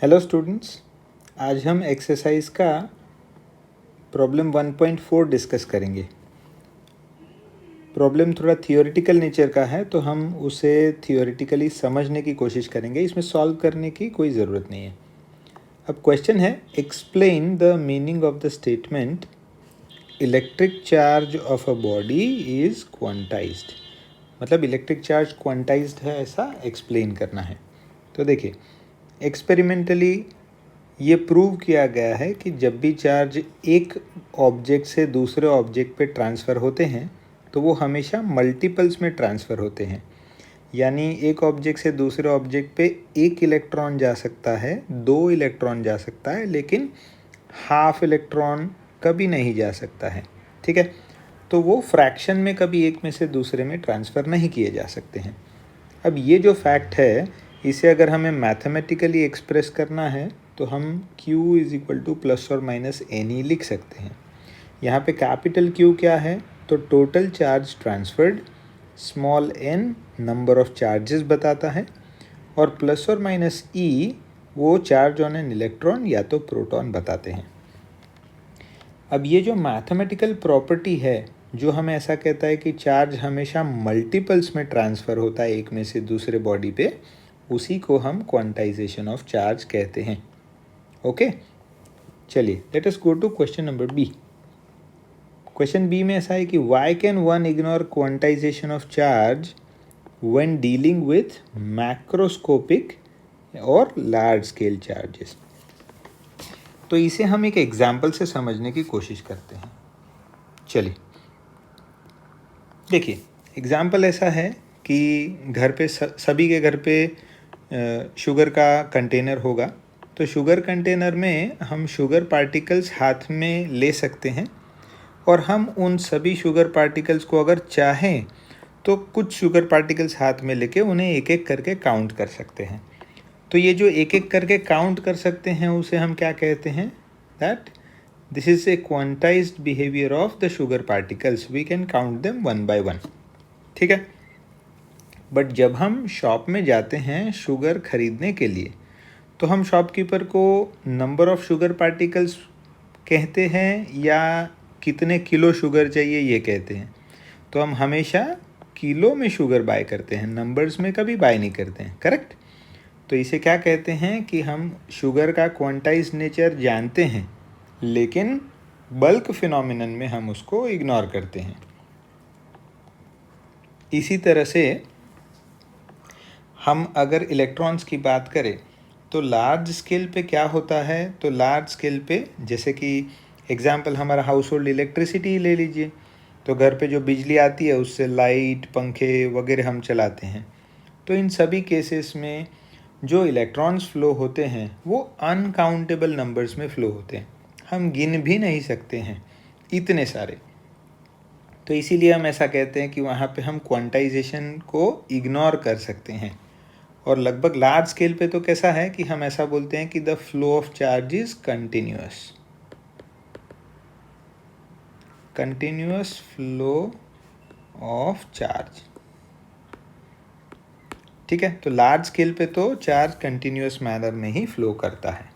Hello students, आज हम exercise का प्रॉब्लम 1.4 डिस्कस करेंगे। प्रॉब्लम थोड़ा थियोरेटिकल नेचर का है, तो हम उसे थियोरेटिकली समझने की कोशिश करेंगे। इसमें सॉल्व करने की कोई ज़रूरत नहीं है। अब क्वेश्चन है, explain the meaning of the statement electric charge of a body is quantized. मतलब इलेक्ट्रिक चार्ज क्वांटाइज्ड है, ऐसा एक्सप्लेन करना है। तो देखिए, एक्सपेरिमेंटली ये प्रूव किया गया है कि जब भी चार्ज एक ऑब्जेक्ट से दूसरे ऑब्जेक्ट पे ट्रांसफ़र होते हैं तो वो हमेशा मल्टीपल्स में ट्रांसफ़र होते हैं। यानी एक ऑब्जेक्ट से दूसरे ऑब्जेक्ट पे एक इलेक्ट्रॉन जा सकता है, दो इलेक्ट्रॉन जा सकता है, लेकिन हाफ इलेक्ट्रॉन कभी नहीं जा सकता है। ठीक है, तो वो फ्रैक्शन में कभी एक में से दूसरे में ट्रांसफ़र नहीं किए जा सकते हैं। अब ये जो फैक्ट है, इसे अगर हमें मैथमेटिकली एक्सप्रेस करना है तो हम Q is equal two plus और माइनस एन ई लिख सकते हैं। यहाँ पे कैपिटल Q क्या है, तो total charge transferred, small n number of charges बताता है, और प्लस और माइनस E वो चार्ज ऑन एन इलेक्ट्रॉन या तो प्रोटॉन बताते हैं। अब ये जो मैथमेटिकल प्रॉपर्टी है जो हमें ऐसा कहता है कि चार्ज हमेशा मल्टीपल्स में ट्रांसफ़र होता है एक में से दूसरे बॉडी पे, उसी को हम क्वांटाइजेशन ऑफ चार्ज कहते हैं। ओके, चलिए let us go to question number B. Question B में ऐसा है कि why can one ignore quantization of charge when dealing with macroscopic और लार्ज स्केल चार्जेस। तो इसे हम एक एग्जाम्पल से समझने की कोशिश करते हैं। चलिए देखिए, एग्जाम्पल ऐसा है कि घर पे सभी के घर पे शुगर का कंटेनर होगा। तो शुगर कंटेनर में हम शुगर पार्टिकल्स हाथ में ले सकते हैं, और हम उन सभी शुगर पार्टिकल्स को अगर चाहें तो कुछ शुगर पार्टिकल्स हाथ में लेके उन्हें एक एक करके काउंट कर सकते हैं। तो ये जो एक एक करके काउंट कर सकते हैं उसे हम क्या कहते हैं, that this is a quantized behaviour of the sugar particles, we can count them one by one. ठीक है, बट जब हम शॉप में जाते हैं शुगर खरीदने के लिए, तो हम शॉपकीपर को नंबर ऑफ शुगर पार्टिकल्स कहते हैं या कितने किलो शुगर चाहिए ये कहते हैं। तो हम हमेशा किलो में शुगर बाय करते हैं, नंबर्स में कभी बाय नहीं करते हैं। करेक्ट? तो इसे क्या कहते हैं कि हम शुगर का क्वांटाइज्ड नेचर जानते हैं, लेकिन बल्क फिनोमिनन में हम उसको इग्नोर करते हैं। इसी तरह से हम अगर इलेक्ट्रॉन्स की बात करें तो लार्ज स्केल पे क्या होता है, तो लार्ज स्केल पे जैसे कि एग्जांपल हमारा हाउस होल्ड इलेक्ट्रिसिटी ले लीजिए। तो घर पे जो बिजली आती है उससे लाइट, पंखे वगैरह हम चलाते हैं। तो इन सभी केसेस में जो इलेक्ट्रॉन्स फ्लो होते हैं वो अनकाउंटेबल नंबर्स में फ्लो होते हैं, हम गिन भी नहीं सकते हैं, इतने सारे। तो इसीलिए हम ऐसा कहते हैं कि वहाँ पे हम क्वांटाइजेशन को इग्नोर कर सकते हैं। और लगभग लार्ज स्केल पे तो कैसा है कि हम ऐसा बोलते हैं कि the flow of charge is continuous flow of charge. ठीक है, तो लार्ज स्केल पे तो चार्ज कंटिन्यूअस मैनर में ही फ्लो करता है।